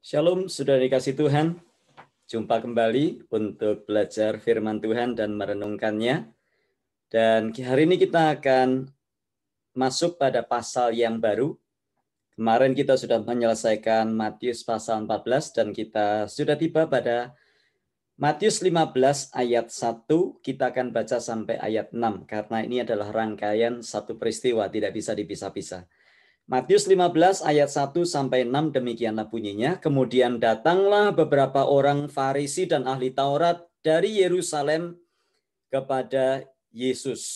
Shalom, sudah dikasih Tuhan. Jumpa kembali untuk belajar firman Tuhan dan merenungkannya. Dan hari ini kita akan masuk pada pasal yang baru. Kemarin kita sudah menyelesaikan Matius pasal 14 dan kita sudah tiba pada Matius 15 ayat 1. Kita akan baca sampai ayat 6 karena ini adalah rangkaian satu peristiwa, tidak bisa dipisah-pisah. Matius 15 ayat 1 sampai 6 demikianlah bunyinya. Kemudian datanglah beberapa orang Farisi dan ahli Taurat dari Yerusalem kepada Yesus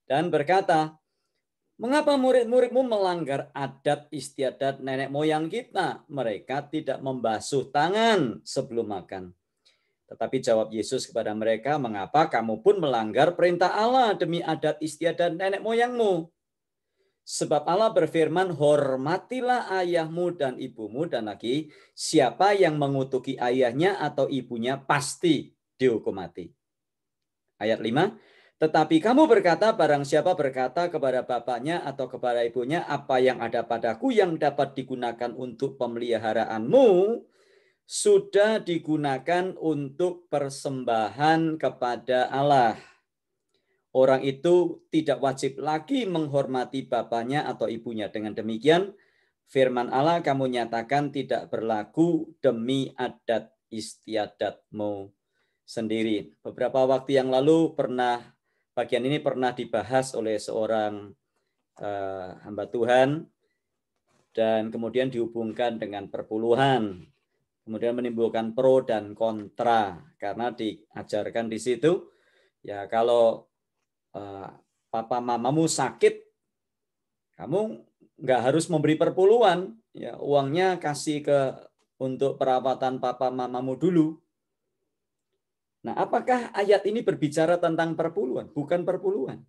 dan berkata, "Mengapa murid-muridmu melanggar adat istiadat nenek moyang kita? Mereka tidak membasuh tangan sebelum makan." Tetapi jawab Yesus kepada mereka, "Mengapa kamu pun melanggar perintah Allah demi adat istiadat nenek moyangmu? Sebab Allah berfirman, hormatilah ayahmu dan ibumu, dan lagi siapa yang mengutuki ayahnya atau ibunya pasti dihukum mati." Ayat 5, tetapi kamu berkata, barang siapa berkata kepada bapaknya atau kepada ibunya, apa yang ada padaku yang dapat digunakan untuk pemeliharaanmu, sudah digunakan untuk persembahan kepada Allah. Orang itu tidak wajib lagi menghormati bapaknya atau ibunya. Dengan demikian, firman Allah kamu nyatakan tidak berlaku demi adat istiadatmu sendiri. Beberapa waktu yang lalu bagian ini pernah dibahas oleh seorang hamba Tuhan dan kemudian dihubungkan dengan perpuluhan. Kemudian menimbulkan pro dan kontra karena diajarkan di situ ya kalau papa mamamu sakit, kamu nggak harus memberi perpuluhan, ya uangnya kasih untuk perawatan papa mamamu dulu. Nah, apakah ayat ini berbicara tentang perpuluhan? Bukan perpuluhan.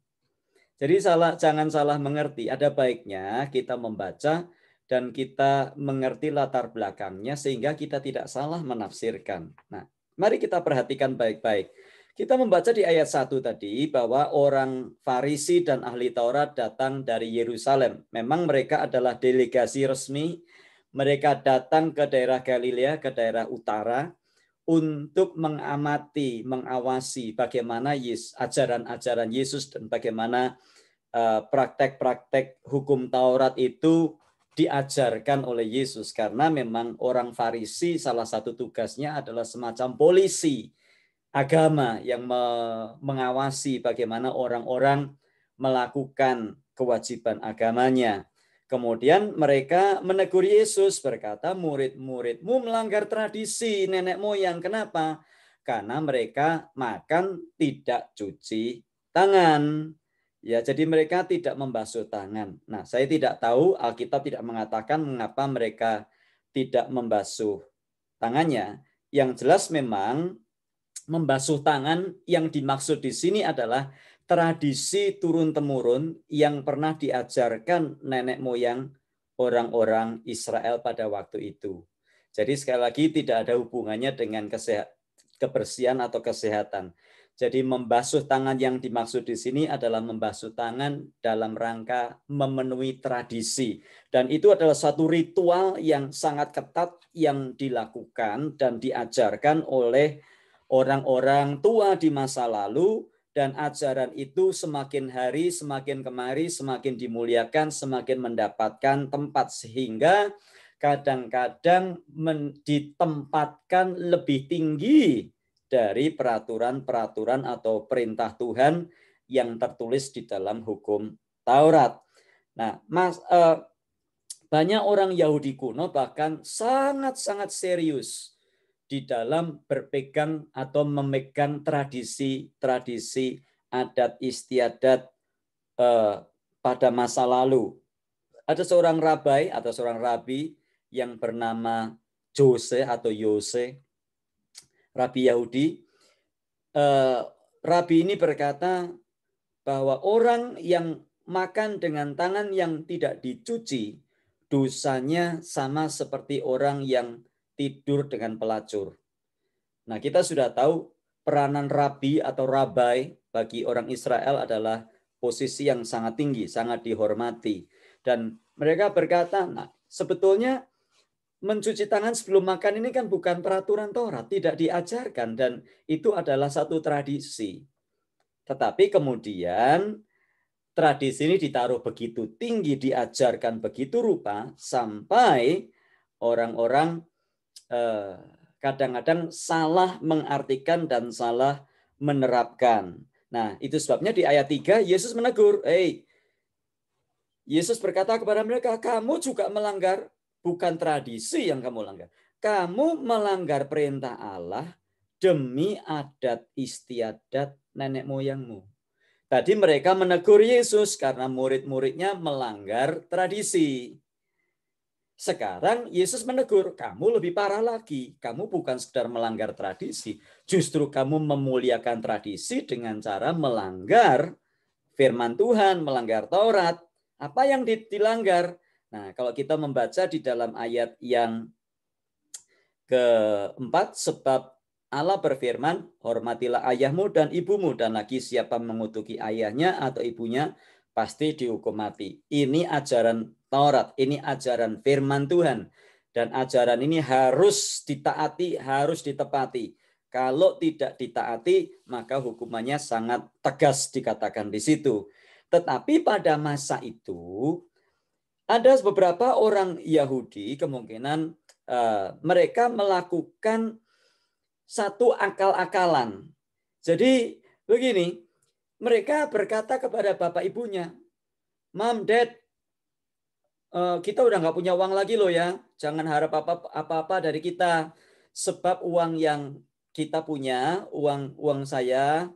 Jadi jangan salah mengerti. Ada baiknya kita membaca dan kita mengerti latar belakangnya sehingga kita tidak salah menafsirkan. Nah, mari kita perhatikan baik-baik. Kita membaca di ayat 1 tadi bahwa orang Farisi dan ahli Taurat datang dari Yerusalem. Memang mereka adalah delegasi resmi. Mereka datang ke daerah Galilea, ke daerah utara, untuk mengamati, mengawasi bagaimana ajaran-ajaran Yesus dan bagaimana praktek-praktek hukum Taurat itu diajarkan oleh Yesus. Karena memang orang Farisi salah satu tugasnya adalah semacam polisi agama yang mengawasi bagaimana orang-orang melakukan kewajiban agamanya. Kemudian mereka menegur Yesus berkata, murid-muridmu melanggar tradisi nenek moyang. Kenapa? Karena mereka makan tidak cuci tangan. Ya, jadi mereka tidak membasuh tangan. Nah, saya tidak tahu, Alkitab tidak mengatakan mengapa mereka tidak membasuh tangannya. Yang jelas memang membasuh tangan yang dimaksud di sini adalah tradisi turun-temurun yang pernah diajarkan nenek moyang orang-orang Israel pada waktu itu. Jadi sekali lagi tidak ada hubungannya dengan kebersihan atau kesehatan. Jadi membasuh tangan yang dimaksud di sini adalah membasuh tangan dalam rangka memenuhi tradisi. Dan itu adalah suatu ritual yang sangat ketat yang dilakukan dan diajarkan oleh orang-orang tua di masa lalu, dan ajaran itu semakin hari, semakin kemari, semakin dimuliakan, semakin mendapatkan tempat sehingga kadang-kadang ditempatkan lebih tinggi dari peraturan-peraturan atau perintah Tuhan yang tertulis di dalam hukum Taurat. Nah, banyak orang Yahudi kuno bahkan sangat-sangat serius di dalam berpegang atau memegang tradisi-tradisi adat istiadat pada masa lalu. Ada seorang rabai atau seorang rabi yang bernama Jose atau Yose, rabi Yahudi. Rabi ini berkata bahwa orang yang makan dengan tangan yang tidak dicuci, dosanya sama seperti orang yang tidur dengan pelacur. Nah, kita sudah tahu peranan rabi atau rabai bagi orang Israel adalah posisi yang sangat tinggi, sangat dihormati. Dan mereka berkata, nah, sebetulnya mencuci tangan sebelum makan ini kan bukan peraturan Taurat, tidak diajarkan, dan itu adalah satu tradisi. Tetapi kemudian tradisi ini ditaruh begitu tinggi, diajarkan begitu rupa, sampai orang-orang kadang-kadang salah mengartikan dan salah menerapkan. Nah, itu sebabnya di ayat 3 Yesus menegur, Yesus berkata kepada mereka, kamu juga melanggar, bukan tradisi yang kamu langgar. Kamu melanggar perintah Allah demi adat istiadat nenek moyangmu. Tadi mereka menegur Yesus karena murid-muridnya melanggar tradisi. Sekarang Yesus menegur, kamu lebih parah lagi. Kamu bukan sekedar melanggar tradisi, justru kamu memuliakan tradisi dengan cara melanggar firman Tuhan, melanggar Taurat. Apa yang dilanggar? Nah, kalau kita membaca di dalam ayat yang keempat, sebab Allah berfirman, hormatilah ayahmu dan ibumu, dan lagi siapa mengutuki ayahnya atau ibunya pasti dihukum mati. Ini ajaran Taurat, ini ajaran firman Tuhan. Dan ajaran ini harus ditaati, harus ditepati. Kalau tidak ditaati, maka hukumannya sangat tegas dikatakan di situ. Tetapi pada masa itu, ada beberapa orang Yahudi kemungkinan mereka melakukan satu akal-akalan. Jadi begini, mereka berkata kepada bapak ibunya, Mom, Dad, kita udah nggak punya uang lagi loh ya. Jangan harap apa-apa dari kita. Sebab uang yang kita punya, uang saya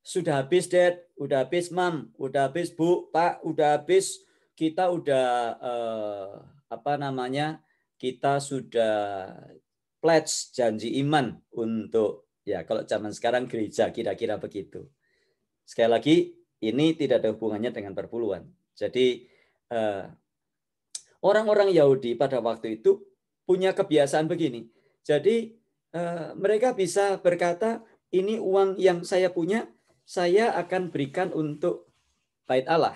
sudah habis, Dad. Udah habis, Mom. Udah habis, Bu, Pak. Udah habis. Kita udah kita sudah pledge janji iman untuk, ya kalau zaman sekarang gereja, kira-kira begitu. Sekali lagi, ini tidak ada hubungannya dengan perpuluhan. Jadi orang-orang Yahudi pada waktu itu punya kebiasaan begini. Jadi mereka bisa berkata, ini uang yang saya punya, saya akan berikan untuk bait Allah.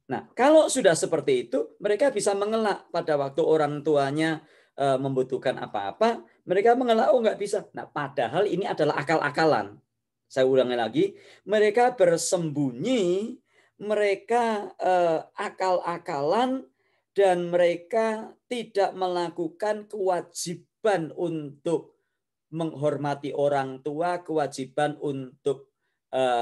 Nah, kalau sudah seperti itu, mereka bisa mengelak pada waktu orang tuanya membutuhkan apa-apa, mereka mengelak, oh nggak bisa. Nah, padahal ini adalah akal-akalan. Saya ulangi lagi, mereka bersembunyi, mereka akal-akalan, dan mereka tidak melakukan kewajiban untuk menghormati orang tua, kewajiban untuk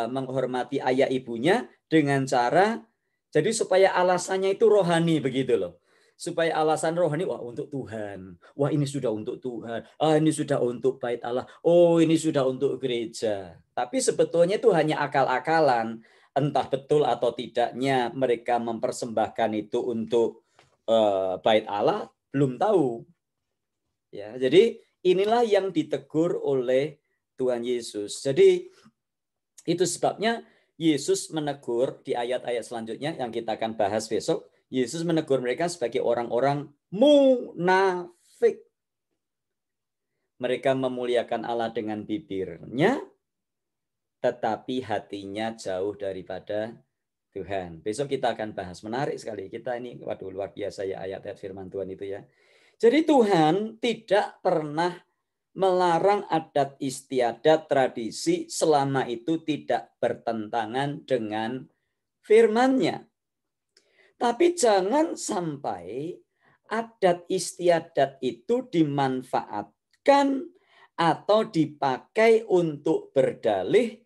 menghormati ayah ibunya dengan cara, jadi supaya alasannya itu rohani begitu loh. Supaya alasan rohani, wah untuk Tuhan. Wah ini sudah untuk Tuhan. Ah ini sudah untuk bait Allah. Oh ini sudah untuk gereja. Tapi sebetulnya itu hanya akal-akalan. Entah betul atau tidaknya mereka mempersembahkan itu untuk bait Allah, belum tahu. Ya, jadi inilah yang ditegur oleh Tuhan Yesus. Jadi itu sebabnya Yesus menegur di ayat-ayat selanjutnya yang kita akan bahas besok. Yesus menegur mereka sebagai orang-orang munafik. Mereka memuliakan Allah dengan bibirnya, tetapi hatinya jauh daripada Tuhan. Besok kita akan bahas, menarik sekali. Kita ini, waduh luar biasa ya ayat-ayat firman Tuhan itu ya. Jadi Tuhan tidak pernah melarang adat istiadat tradisi selama itu tidak bertentangan dengan firman-Nya. Tapi jangan sampai adat istiadat itu dimanfaatkan atau dipakai untuk berdalih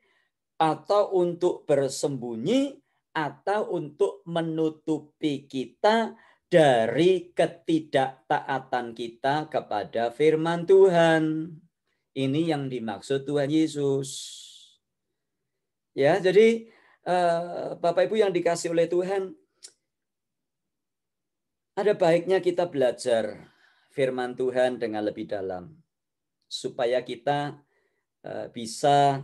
atau untuk bersembunyi atau untuk menutupi kita dari ketidaktaatan kita kepada firman Tuhan. Ini yang dimaksud Tuhan Yesus. Ya, jadi Bapak Ibu yang dikasih oleh Tuhan, ada baiknya kita belajar firman Tuhan dengan lebih dalam supaya kita bisa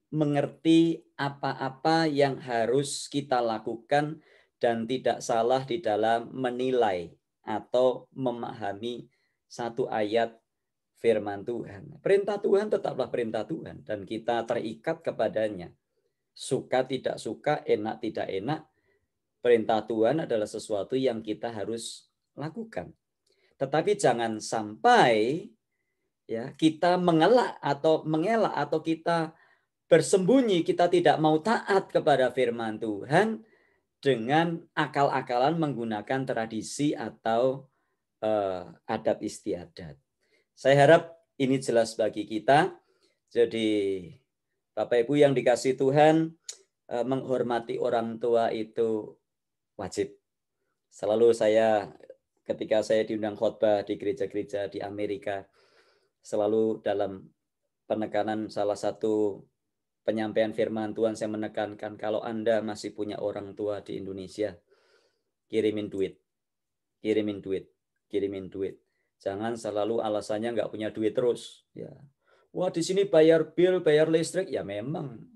mengerti apa-apa yang harus kita lakukan dan tidak salah di dalam menilai atau memahami satu ayat firman Tuhan. Perintah Tuhan tetaplah perintah Tuhan dan kita terikat kepadanya. Suka tidak suka, enak tidak enak, perintah Tuhan adalah sesuatu yang kita harus lakukan. Tetapi jangan sampai ya kita mengelak atau kita bersembunyi, kita tidak mau taat kepada firman Tuhan dengan akal-akalan menggunakan tradisi atau adat istiadat. Saya harap ini jelas bagi kita. Jadi Bapak Ibu yang dikasihi Tuhan, menghormati orang tua itu wajib. Selalu ketika saya diundang khotbah di gereja-gereja di Amerika, selalu dalam penekanan salah satu penyampaian firman Tuhan saya menekankan, kalau Anda masih punya orang tua di Indonesia, kirimin duit. Jangan selalu alasannya nggak punya duit terus. Ya. Wah, di sini bayar bill, bayar listrik. Ya memang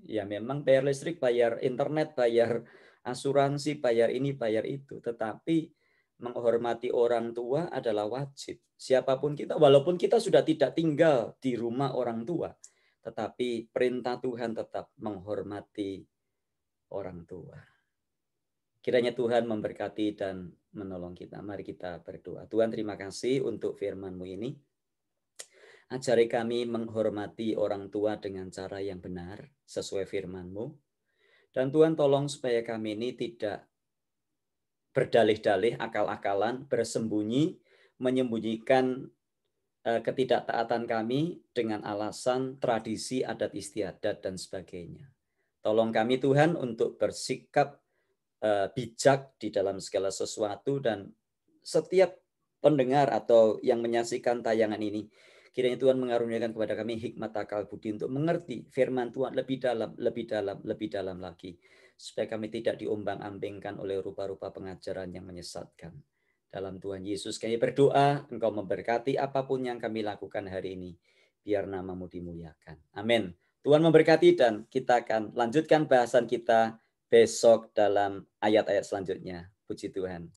bayar listrik, bayar internet, bayar asuransi, bayar ini, bayar itu. Tetapi menghormati orang tua adalah wajib. Siapapun kita, walaupun kita sudah tidak tinggal di rumah orang tua, tetapi perintah Tuhan tetap menghormati orang tua. Kiranya Tuhan memberkati dan menolong kita. Mari kita berdoa. Tuhan, terima kasih untuk firman-Mu ini. Ajari kami menghormati orang tua dengan cara yang benar, sesuai firman-Mu. Dan Tuhan tolong supaya kami ini tidak berdalih-dalih, akal-akalan, bersembunyi, menyembunyikan ketidaktaatan kami dengan alasan tradisi, adat istiadat, dan sebagainya. Tolong kami Tuhan untuk bersikap bijak di dalam segala sesuatu, dan setiap pendengar atau yang menyaksikan tayangan ini, kiranya Tuhan mengaruniakan kepada kami hikmat akal budi untuk mengerti firman Tuhan lebih dalam lagi, supaya kami tidak diombang-ambingkan oleh rupa-rupa pengajaran yang menyesatkan. Dalam Tuhan Yesus kami berdoa, Engkau memberkati apapun yang kami lakukan hari ini, biar nama-Mu dimuliakan. Amin. Tuhan memberkati, dan kita akan lanjutkan bahasan kita besok dalam ayat-ayat selanjutnya. Puji Tuhan.